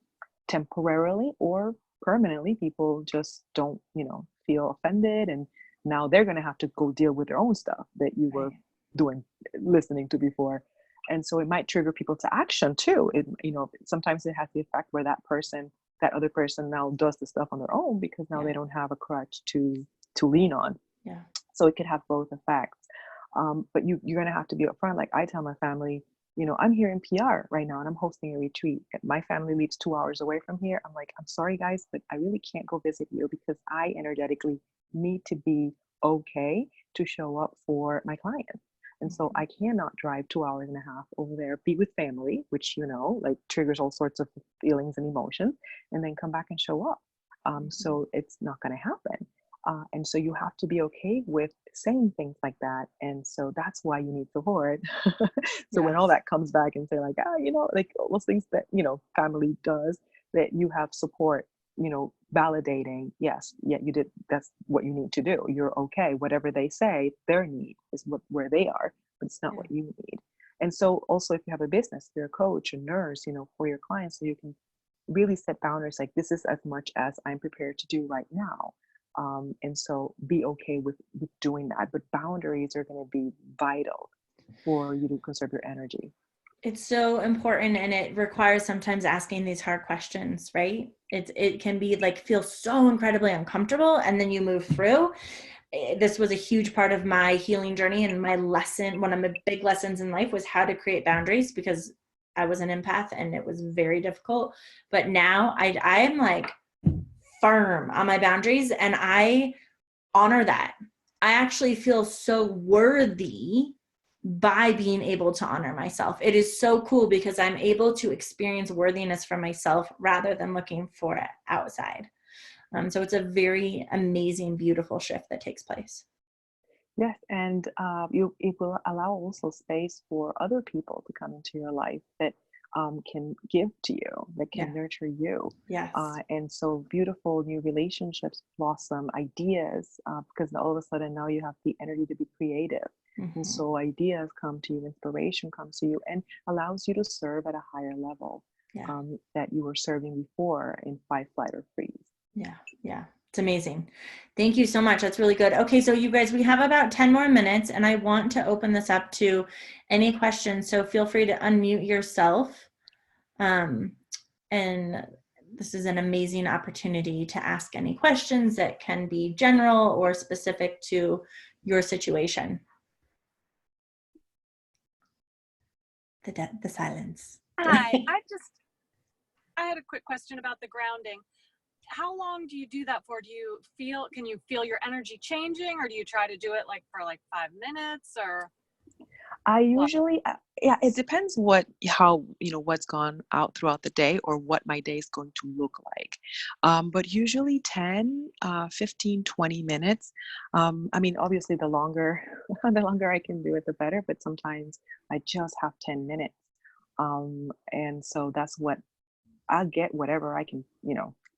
temporarily or permanently people just don't feel offended, and now they're going to have to go deal with their own stuff that you were listening to before. And so it might trigger people to action too. Sometimes it has the effect where that other person now does the stuff on their own, because now they don't have a crutch to lean on. So it could have both effects. But you're going to have to be upfront. Like I tell my family, I'm here in PR right now and I'm hosting a retreat. My family lives 2 hours away from here. I'm like, I'm sorry guys, but I really can't go visit you, because I energetically need to be okay to show up for my clients. And so I cannot drive 2 hours and a half over there, be with family, which, like triggers all sorts of feelings and emotions, and then come back and show up. So it's not going to happen. And so you have to be okay with saying things like that. And so that's why you need support. So when all that comes back and say like, like all those things that, family does, that you have support, validating, yes, yeah, you did. That's what you need to do. You're okay. Whatever they say, their need is where they are, but it's not what you need. And so also if you have a business, you're a coach, a nurse, for your clients, so you can really set boundaries. Like, this is as much as I'm prepared to do right now. And so be okay with doing that. But boundaries are going to be vital for you to conserve your energy. It's so important, and it requires sometimes asking these hard questions, right? It can be like feel so incredibly uncomfortable, and then you move through. This was a huge part of my healing journey, and my lesson, one of my big lessons in life, was how to create boundaries, because I was an empath and it was very difficult. But now I am like firm on my boundaries, and I honor that. I actually feel so worthy by being able to honor myself. It is so cool because I'm able to experience worthiness for myself rather than looking for it outside. So it's a very amazing, beautiful shift that takes place. Yes, and it will allow also space for other people to come into your life that can give to you, that can nurture you. Yes. And so beautiful new relationships blossom, ideas, because all of a sudden now you have the energy to be creative. And so ideas come to you, inspiration comes to you, and allows you to serve at a higher level that you were serving before in fight, flight, or freeze. Yeah. It's amazing. Thank you so much. That's really good. Okay, so you guys, we have about 10 more minutes, and I want to open this up to any questions. So feel free to unmute yourself. And this is an amazing opportunity to ask any questions that can be general or specific to your situation. The silence. Hi, I had a quick question about the grounding. How long do you do that for? Can you feel your energy changing, or do you try to do it for 5 minutes, or? I usually, it depends what's gone out throughout the day, or what my day is going to look like. But usually 10, 15, 20 minutes. I mean, obviously the longer I can do it, the better, but sometimes I just have 10 minutes. And so that's what I'll get, whatever I can,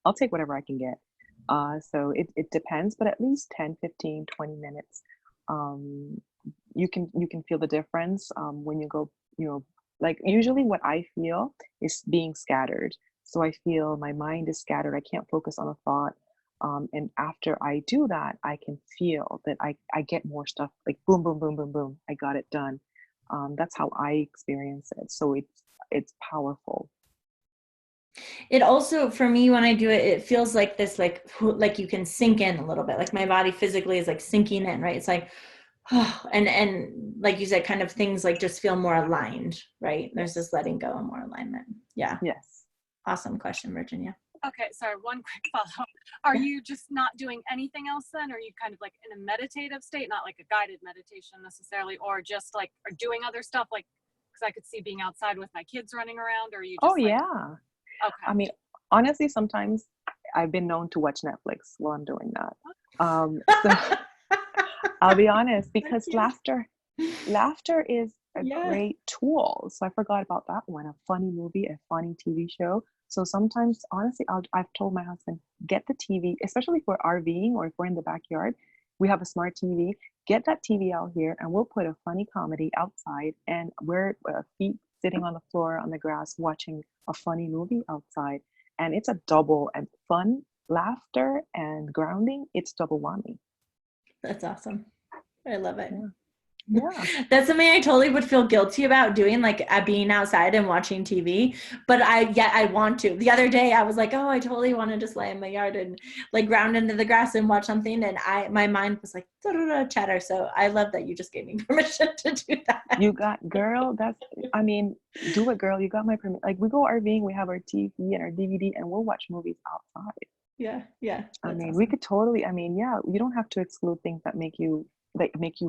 I'll take whatever I can get. So it depends, but at least 10, 15, 20 minutes um, you can feel the difference when you go, like usually what I feel is being scattered. So I feel my mind is scattered. I can't focus on a thought. And after I do that, I can feel that I get more stuff like boom, boom, boom, boom, boom. I got it done. That's how I experience it. So it's powerful. It also, for me, when I do it, it feels like this, like you can sink in a little bit. Like my body physically is like sinking in, right? It's like, oh, and like you said, kind of things like just feel more aligned, right? There's this letting go and more alignment. Yeah. Yes. Awesome question, Virginia. Okay, sorry, one quick follow-up. Are you just not doing anything else then? Are you kind of like in a meditative state, not like a guided meditation necessarily, or just like are doing other stuff, like, because I could see being outside with my kids running around, or are you just Oh, yeah. Okay. I mean, honestly, sometimes I've been known to watch Netflix while I'm doing that. So I'll be honest, because laughter is a great tool. So I forgot about that one. A funny movie, a funny TV show. So sometimes, honestly, I've told my husband, get the TV, especially if we're RVing or if we're in the backyard, we have a smart TV, get that TV out here and we'll put a funny comedy outside and we're feet sitting on the floor on the grass watching a funny movie outside. And it's a double and fun, laughter and grounding. It's double whammy. That's awesome. I love it. Yeah. That's something I totally would feel guilty about doing, like being outside and watching TV. But I want to. The other day I was like, oh, I totally want to just lay in my yard and like ground into the grass and watch something. And my mind was like chatter. So I love that you just gave me permission to do that. You got, girl, do it, girl. You got my permission. Like we go RVing, we have our TV and our DVD and we'll watch movies outside. Yeah. I mean, awesome. we could totally, you don't have to exclude things that make you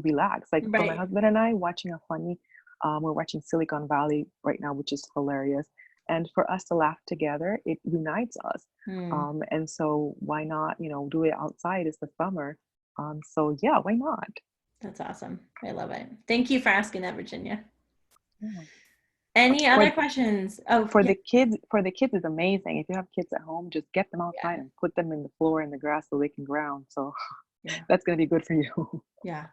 relax. Like for my husband and I watching a funny, we're watching Silicon Valley right now, which is hilarious. And for us to laugh together, it unites us. And so why not, do it outside? It's the summer. So yeah, why not? That's awesome. I love it. Thank you for asking that, Virginia. Yeah. Any other questions? Oh, for the kids is amazing. If you have kids at home, just get them outside and put them in the floor in the grass so they can ground. So that's going to be good for you. Yeah.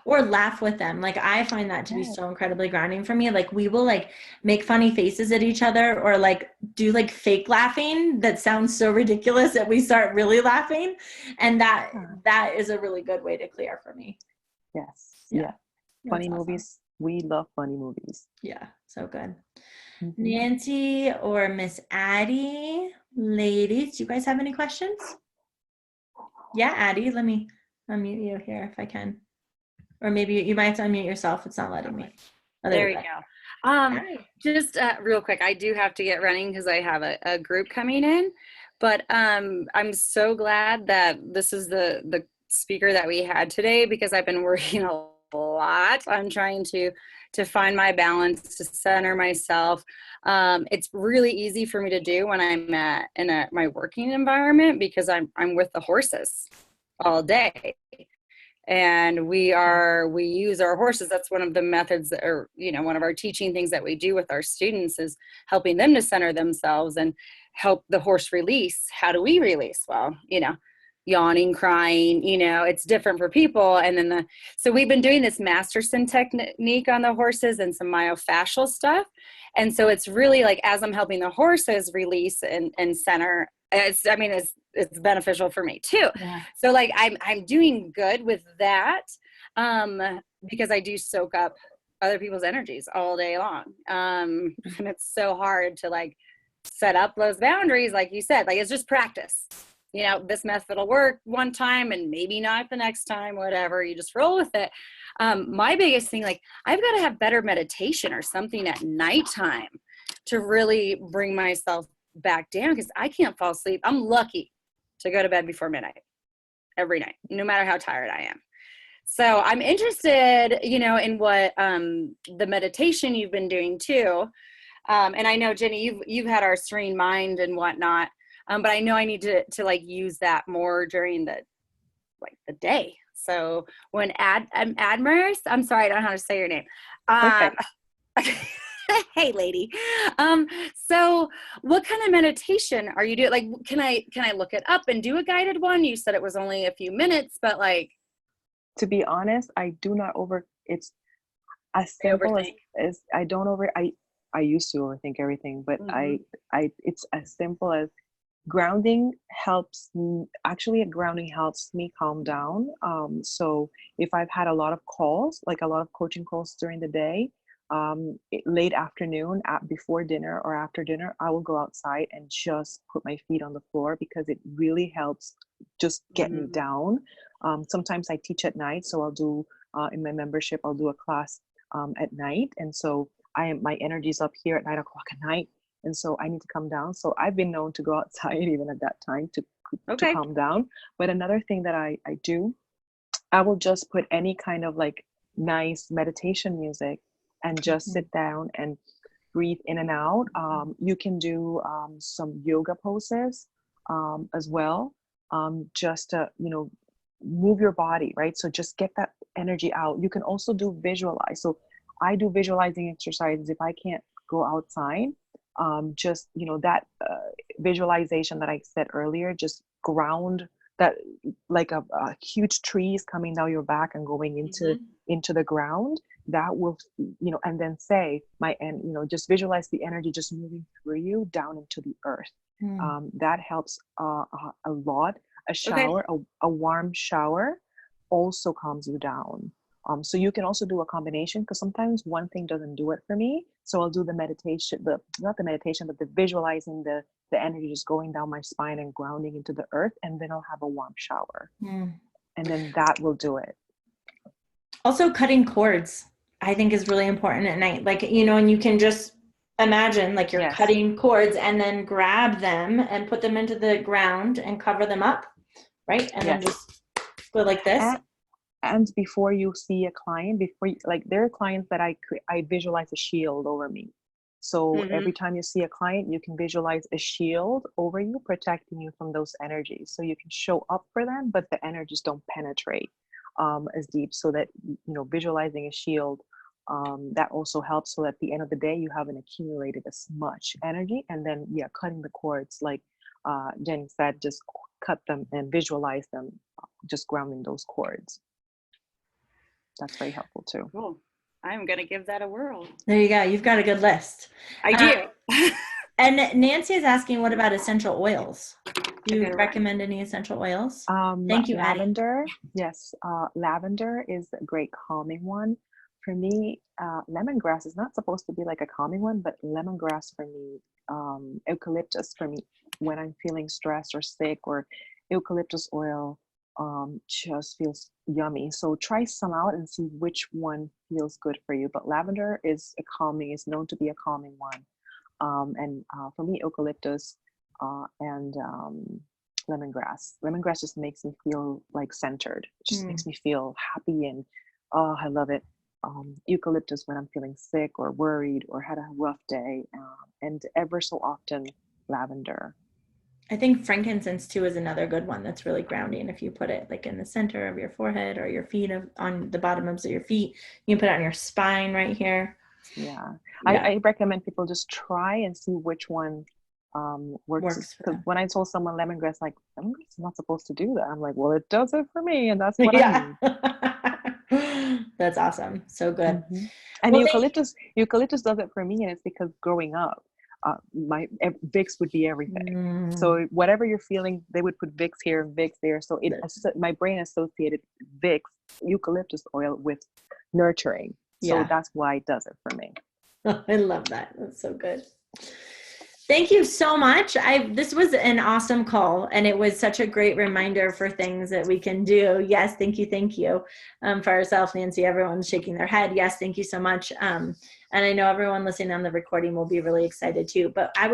Or laugh with them. Like I find that to be so incredibly grounding for me. Like we will like make funny faces at each other or like do like fake laughing that sounds so ridiculous that we start really laughing. And that is a really good way to clear for me. Yes. Yeah. Funny movies. We love funny movies. Yeah. So good. Nancy or Miss Addie, ladies, do you guys have any questions? Yeah, Addie, let me unmute you here if I can. Or maybe you might have to unmute yourself. It's not letting me. Oh, there we go. Just real quick, I do have to get running because I have a group coming in. But I'm so glad that this is the speaker that we had today because I've been working a lot. I'm trying to find my balance, to center myself. It's really easy for me to do when I'm in my working environment because I'm with the horses all day. And we use our horses. That's one of the methods that are, one of our teaching things that we do with our students is helping them to center themselves and help the horse release. How do we release? Well, yawning, crying, it's different for people. And then so we've been doing this Masterson technique on the horses and some myofascial stuff. And so it's really like, as I'm helping the horses release and center, it's beneficial for me too. Yeah. So like, I'm doing good with that, because I do soak up other people's energies all day long. And it's so hard to like set up those boundaries. Like you said, like, it's just practice. This method will work one time and maybe not the next time, whatever, you just roll with it. My biggest thing, like I've got to have better meditation or something at nighttime to really bring myself back down because I can't fall asleep. I'm lucky to go to bed before midnight every night, no matter how tired I am. So I'm interested, in what the meditation you've been doing too. And I know, Jenny, you've had our serene mind and whatnot. But I know I need to like use that more during the day. So when Adamaris, I'm sorry, I don't know how to say your name. Hey, lady. So what kind of meditation are you doing? Like, can I look it up and do a guided one? You said it was only a few minutes, but like, To be honest, I do not it's as I simple overthink. as I don't I used to overthink everything, but it's as simple as grounding helps me. Actually, grounding helps me calm down. So if I've had a lot of calls, like a lot of coaching calls during the day, late afternoon, before dinner or after dinner, I will go outside and just put my feet on the floor because it really helps just get me down. Sometimes I teach at night, so I'll do in my membership, I'll do a class at night, and so my energy's up here at 9 o'clock at night, and so I need to come down. So I've been known to go outside even at that time to Okay. calm down. But another thing that I do, I will just put any kind of like nice meditation music and just sit down and breathe in and out. You can do some yoga poses as well, just to, move your body, right? So just get that energy out. You can also do visualize. So I do visualizing exercises if I can't go outside. Just, that visualization that I said earlier, just ground that, like a huge trees coming down your back and going into the ground. That will, and then say just visualize the energy just moving through you down into the earth. That helps a lot. A shower, a warm shower also calms you down. So you can also do a combination, because sometimes one thing doesn't do it for me. So I'll do the meditation, not the meditation, but the visualizing the energy just going down my spine and grounding into the earth. And then I'll have a warm shower. And then that will do it. Also, cutting cords, I think, is really important at night. Like, and you can just imagine like you're cutting cords and then grab them and put them into the ground and cover them up, right? And then just go like this. And before you see a client, there are clients that I visualize a shield over me. So every time you see a client, you can visualize a shield over you, protecting you from those energies. So you can show up for them, but the energies don't penetrate as deep. So that, visualizing a shield, that also helps. So at the end of the day, you haven't accumulated as much energy. And then, cutting the cords, like Jenny said, just cut them and visualize them, just grounding those cords. That's very helpful too. Cool. I'm going to give that a whirl. There you go. You've got a good list. I do. And Nancy is asking, what about essential oils? Do you recommend any essential oils? Thank you, lavender. Addie. Yes. Lavender is a great calming one. For me, lemongrass is not supposed to be like a calming one, but lemongrass for me, eucalyptus for me, when I'm feeling stressed or sick, or eucalyptus oil just feels yummy. So try some out and see which one feels good for you. But lavender is known to be a calming one. And for me, eucalyptus and lemongrass. Lemongrass just makes me feel like centered. It just makes me feel happy, and I love it. Eucalyptus when I'm feeling sick or worried or had a rough day, and ever so often lavender. I think frankincense too is another good one that's really grounding. If you put it like in the center of your forehead or your feet, on the bottoms of your feet, you can put it on your spine right here. Yeah. I recommend people just try and see which one works. Because when I told someone lemongrass, like, lemongrass is not supposed to do that. I'm like, well, it does it for me, and that's what I need. That's awesome. So good. And eucalyptus does it for me, and it's because growing up, my Vicks would be everything. So whatever you're feeling, they would put Vicks here and Vicks there. So my brain associated Vicks, eucalyptus oil, with nurturing. So that's why it does it for me. I love that. That's so good. Thank you so much. This was an awesome call, and it was such a great reminder for things that we can do. Yes, thank you. For ourselves, Nancy, everyone's shaking their head. Yes, thank you so much. And I know everyone listening on the recording will be really excited too. But I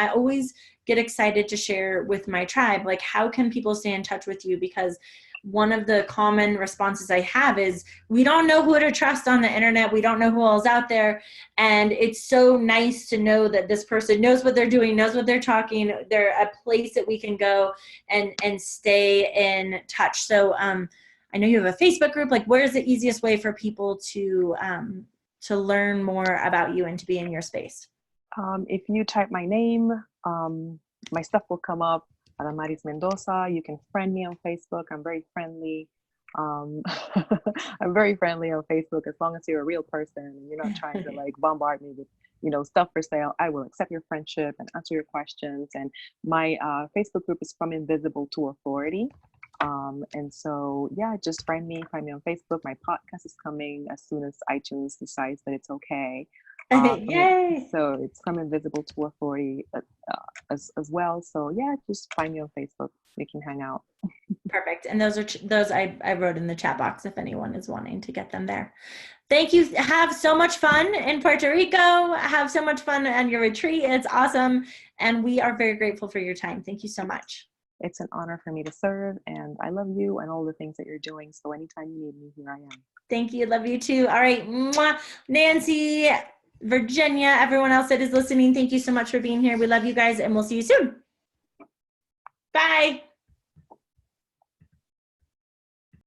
always get excited to share with my tribe, like, how can people stay in touch with you? Because one of the common responses I have is, we don't know who to trust on the internet. We don't know who else is out there. And it's so nice to know that this person knows what they're doing, knows what they're talking. They're a place that we can go and stay in touch. So I know you have a Facebook group. Like, where's the easiest way for people to learn more about you and to be in your space? If you type my name, my stuff will come up. Adamaris Mendoza. You can friend me on Facebook. I'm very friendly. Um, I'm very friendly on Facebook. As long as you're a real person and you're not trying to like bombard me with, stuff for sale, I will accept your friendship and answer your questions. And my Facebook group is From Invisible to Authority. And so, yeah, just find me on Facebook. My podcast is coming as soon as iTunes decides that it's okay. Yay! So it's From Invisible to Authority as well. So yeah, just find me on Facebook. We can hang out. Perfect. And those I wrote in the chat box if anyone is wanting to get them there. Thank you. Have so much fun in Puerto Rico. Have so much fun on your retreat. It's awesome. And we are very grateful for your time. Thank you so much. It's an honor for me to serve, and I love you and all the things that you're doing. So anytime you need me, here I am. Thank you. Love you too. All right. Mwah. Nancy, Virginia, everyone else that is listening, thank you so much for being here. We love you guys, and we'll see you soon. Bye.